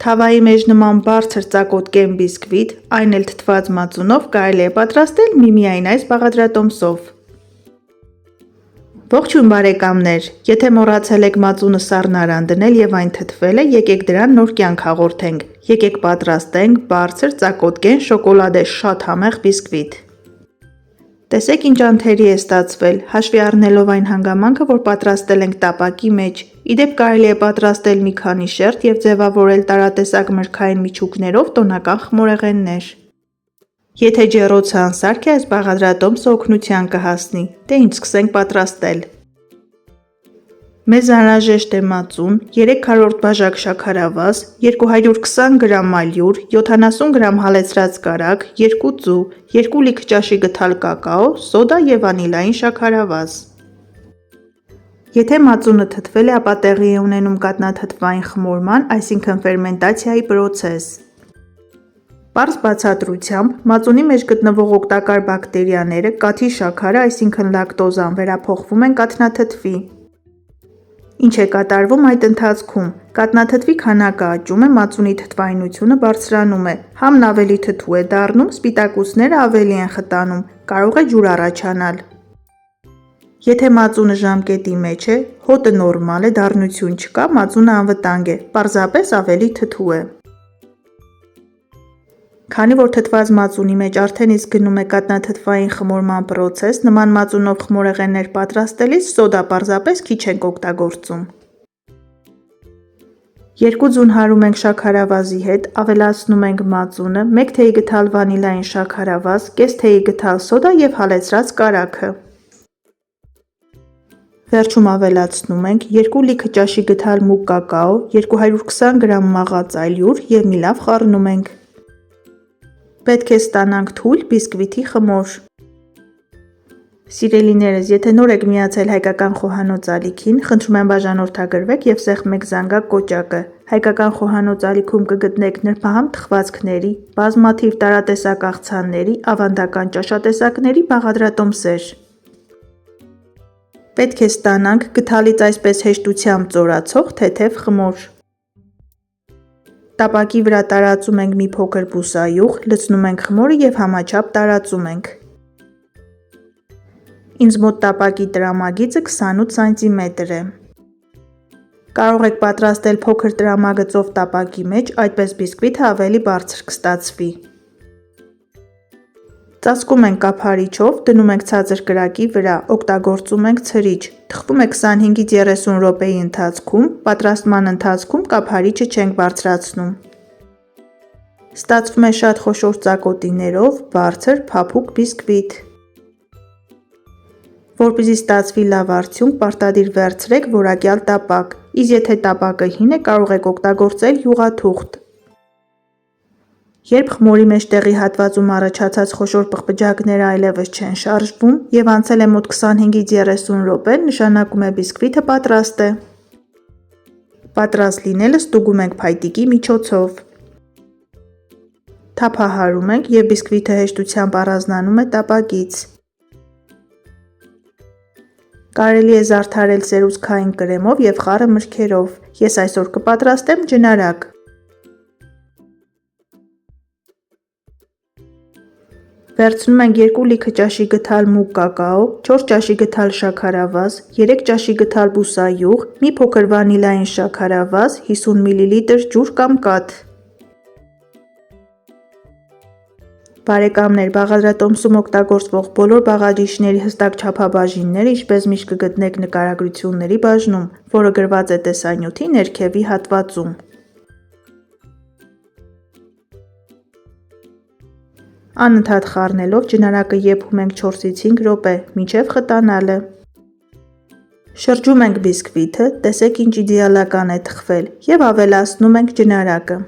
Թավայի մեջ նման բարձր ծակոտկեն բիսկվիթ, այն էլ թթված մածունով կարելի է պատրաստել միմիայն այս բաղադրատոմսով։ Ողջույն բարեկամներ, եթե մոռացել եք մածունը սառնարան դնել եւ այն թթվել է, եկեք դրան նոր կյանք հաղորդենք։ Եկեք պատրաստենք բարձր ծակոտկեն շոկոլադե շատ համեղ բիսկվիթ։ Տեսեք ինչ անթերի է ստացվել, հաշվի առնելով այն հանգամանքը, որ պատրաստել ենք տապակի մեջ։ Իդեպ կարելի է պատրաստել մի քանի շերտ եւ ձևավորել տարատեսակ մրգային միջուկներով տոնական խմորեղեններ։ Եթե ջեռոցը անսարք է, այս բաղադրատոմսը օգնության կհասնի։ Դե ինչ սկսենք պատրաստել։ Մեզ անհրաժեշտ է մածուն, 3 քառորդ բաժակ շաքարավազ, 220 գրամ ալյուր, 70 գրամ հալեցրած կարագ, 2 ձու, 2 լիք ճաշի գթալ կակաո, սոդա եւ վանիլային շաքարավազ։ Եթե մածունը թթվել է, ապա տեղի է ունենում կաթնաթթվային խմորման, այսինքն ֆերմենտացիայի պրոցես։ Պարզ բացատրությամբ, մածունի մեջ գտնվող օգտակար բակտերիաները կաթի շաքարը, այսինքն լակտոզան, վերափոխվում են կաթնաթթվի։ Ինչ է կատարվում այդ ընթացքում։ Կաթնաթթվի քանակը աճում է, մածունի թթվայնությունը բարձրանում է, համն ավելի թթու է դառնում, սպիտակուցները ավելի են խտանում, կարող է ջուր առաջանալ։ Եթե մածունը ժամկետի մեջ է, հոտը նորմալ է, դառնություն չկա, մածունը անվտանգ է, պարզապես ավելի թթու է։ Քանի որ թթված մածունի մեջ արդեն իսկ գնում է կաթնաթթվային խմորման պրոցես, նման մածունով խմորեղեններ պատրաստելիս սոդա պարզապես քիչ ենք օգտագործում։ 2 ձուն հարում ենք շաքարավազի հետ, ավելացնում ենք մածունը, 1 թեյի գթալ վանիլային շաքարավազ, կես թեյի գթալ սոդա եւ հալեցրած կարագը։ Վերջում ավելացնում ենք 2 լիքը ճաշի գթալ մուկ կակաո, 220 գրամ մաղած ալյուր եւ մի լավ խառնում ենք։ Պետք է ստանանք թույլ բիսկվիթի խմոր։ Սիրելիներս, եթե նոր եք միացել հայկական խոհանոց ալիքին, խնդրում եմ բաժանորդագրվեք եւ սեղմեք զանգակ կոճակը։ Հայկական խոհանոց ալիքում կգտնեք նրբահամ թխվածքների, բազմաթիվ տարատեսակ աղցանների, ավանդական ճաշատեսակների բաղադրատոմսեր։ Պետք է ստանանք գթալից այսպես հեշտությամբ ծորացող թեթև խմոր։ Տապակի վրա տարածում ենք մի փոքր բուսայուղ, լցնում ենք խմորը եւ համաչափ տարածում ենք։ Ինձ մոտ տապակի տրամագիծը 28 սանտիմետր է։ Կարող եք պատրաստել փոքր տրամագծով տապակի մեջ, այդպես բիսկվիթը ավելի բարձր կստացվի։ Ծածկում ենք կափարիչով, դնում ենք ցածր կրակի վրա, օգտագործում ենք ցրիչ, թխվում է 25-ից 30 րոպեի ընթացքում, պատրաստման ընթացքում կափարիչը չենք բարձրացնում։ Ստացվում է շատ խոշոր ծակոտիներով, բարձր, փափուկ բիսկվիթ։ Որպեսզի ստացվի լավ արդյունք, պարտադիր վերցրեք որակյալ տապակ, իսկ եթե տապակը հին է, կարող եք օգտագործել յուղաթուղթ։ Երբ խմորի մեջտեղի հատվածում առաջացած խոշոր պղպջակները այլևս չեն շարժվում եւ անցել է մոտ 25-ից 30 րոպե, նշանակում է բիսկվիթը պատրաստ է։ Պատրաստ լինելը ստուգում ենք փայտիկի միջոցով։ Թափահարում ենք եւ բիսկվիթը հեշտությամբ առանձնանում է տապակից։ Կարելի է զարդարել սերուցքային կրեմով եւ խառը մրգերով։ Ես այսօր կպատրաստեմ ջնարակ։ Վերցնում ենք 2 լիքը ճաշի գթալ մուկ կակաո, 4 ճաշի գթալ շաքարավազ, 3 ճաշի գթալ բուսայուղ, մի փոքր վանիլային շաքարավազ, 50 մլ ջուր կամ կաթ։ Բարեկամներ, բաղադրատոմսում օգտագործվող բոլոր բաղադրիչների հստակ չափաբաժինները, ինչպես միշտ կգտնեք նկարագրությունների բաժնում, որը գրված է տեսանյութի ներքևի հատվածում։ Անընդհատ խառնելով ջնարակը եփում ենք 4-ից 5 րոպե, մինչև խտանալը։ Շրջում ենք բիսկվիթը, տեսեք ինչ իդեալական է թխվել, եւ ավելացնում ենք ջնարակը։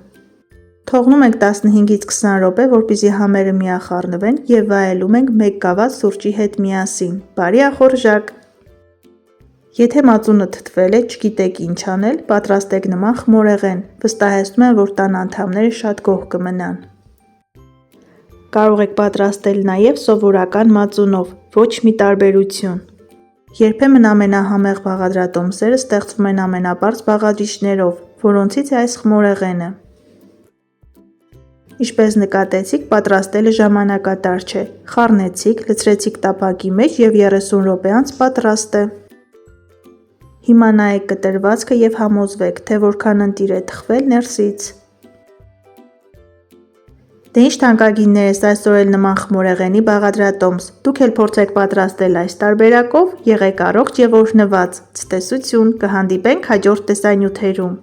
Թողնում ենք 15-ից 20 րոպե, որպեսզի համերը միախառնվեն եւ վայելում ենք 1 գավաթ սուրճի հետ միասին։ Բարի ախորժակ։ Եթե մածունը թթվել է, չգիտեք ինչ անել, պատրաստեք նման խմորեղեն։ Վստահեցնում եմ, որ տան անդամները շատ գոհ կմնան։ Կարող եք պատրաստել նաև սովորական մածունով, ոչ մի տարբերություն։ Երբեմն ամենահամեղ բաղադրատոմսերը ստեղծվում են ամենապարզ բաղադրիչներով, որոնցից է այս խմորեղենը։ Ինչպես նկատեցիք, պատրաստելը ժամանակատար չէ։ Խառնեցիք, լցրեցիք տապակի մեջ և 30 րոպե անց պատրաստ է։ Հիմա նայեք կտրվածքը և համոզվեք, թե որքան ընտիր է թխվել ներսից։ Դե ինչ թանկագիններս, այսօր էլ նման խմորեղենի բաղադրատոմս։ Դուք էլ փորձեք պատրաստել այս տարբերակով, եղեք առողջ և օրհնված։ Ցտեսություն, կհանդիպենք հաջորդ տեսանյութերում։